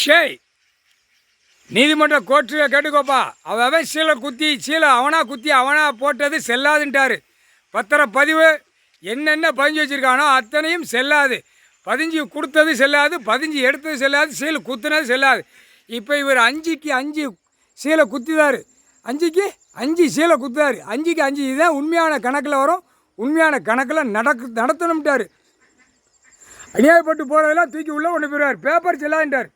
ஷேய் நீதிமன்ற கோர்ட்டில் கேட்டுக்கோப்பா. அவன் சீலை அவனாக குத்தி அவனாக போட்டது செல்லாதுன்ட்டார். பத்திரப்பதிவு என்னென்ன பதிஞ்சு வச்சுருக்கானோ அத்தனையும் செல்லாது. பதிஞ்சு கொடுத்தது செல்லாது, பதிஞ்சு எடுத்தது செல்லாது, சீலை குத்துனது செல்லாது. இப்போ இவர் 5க்கு 5 சீலை குத்திதார். 5க்கு 5 சீலை குத்துதார். 5க்கு 5 இதுதான் உண்மையான கணக்கில் வரும். உண்மையான கணக்கில் நடத்தணும்ட்டார். அநியாயப்பட்டு போகிறதெல்லாம் தூக்கி உள்ளே கொண்டு போயிடுவார். பேப்பர் செல்லாதுன்ட்டார்.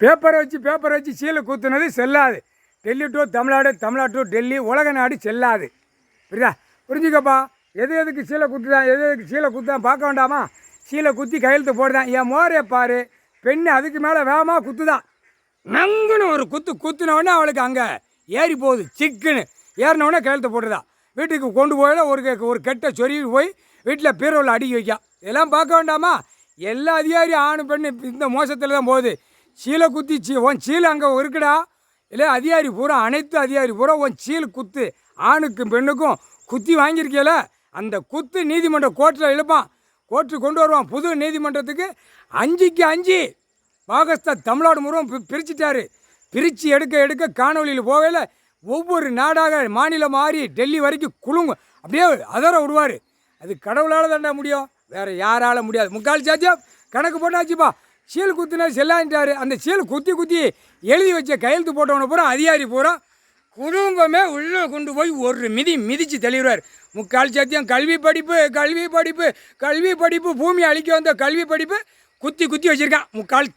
பேப்பரை வச்சு சீலை குத்துனது செல்லாது. டெல்லி டு தமிழ்நாடு, தமிழ்நாடு டு டெல்லி, உலக நாடு செல்லாது. புரியுதா? புரிஞ்சுக்கப்பா. எதுக்கு சீலை குத்துதான், எதுக்கு சீலை குத்துதான் பார்க்க வேண்டாமா? சீலை குத்தி கையெழுத்து போடுதான். என் மோரையை பாரு, பெண்ணு அதுக்கு மேலே வேகமாக குத்துதான். நங்குன்னு ஒரு குத்துனவுடனே அவளுக்கு அங்கே ஏறி போகுது. சிக்குன்னு ஏறினவுடனே கையெழுத்து போட்டுதான். வீட்டுக்கு கொண்டு போயில ஒரு கெட்ட சொருவி போய் வீட்டில் பீரோவில் அடுக்கி வைக்க. இதெல்லாம் பார்க்க வேண்டாமா? எல்லா அதிகாரியும் ஆணு பெண்ணு இந்த மோசத்தில் தான் போகுது. சீலை குத்தி உன் சீலை அங்கே இருக்குடா. இல்லை அதிகாரி பூரா, அனைத்து அதிகாரி பூரா உன் சீல் குத்து. ஆணுக்கும் பெண்ணுக்கும் குத்தி வாங்கியிருக்கல, அந்த குத்து நீதிமன்ற கோர்ட்டில் இழுப்பான். கோர்ட்டு கொண்டு வருவான். புது நீதிமன்றத்துக்கு 5க்கு 5 பாகஸ்தா தமிழ்நாடு முழுவதும் பிரிச்சுட்டாரு. பிரித்து எடுக்க காணொலியில் போகையில் ஒவ்வொரு நாடாக மாநிலம் மாறி டெல்லி வரைக்கும் குலுங்க அப்படியே அதர விடுவார். அது கடவுளால் தாண்டா முடியும், வேறு யாரால் முடியாது. முக்கால் சாத்தியம் கணக்கு போட்டாச்சுப்பா. சீல் குத்துனா செல்லான்ட்டார். அந்த சீல் குத்தி எழுதி வச்ச கையெழுத்து போட்டவனை பூரா அதிகாரி பூரா குடும்பமே உள்ளே கொண்டு போய் ஒரு மிதித்து தெளிவார். முக்கால் சாத்தியம் கல்வி படிப்பு பூமி அழிக்க வந்த கல்வி படிப்பு குத்தி வச்சுருக்கான் முக்கால்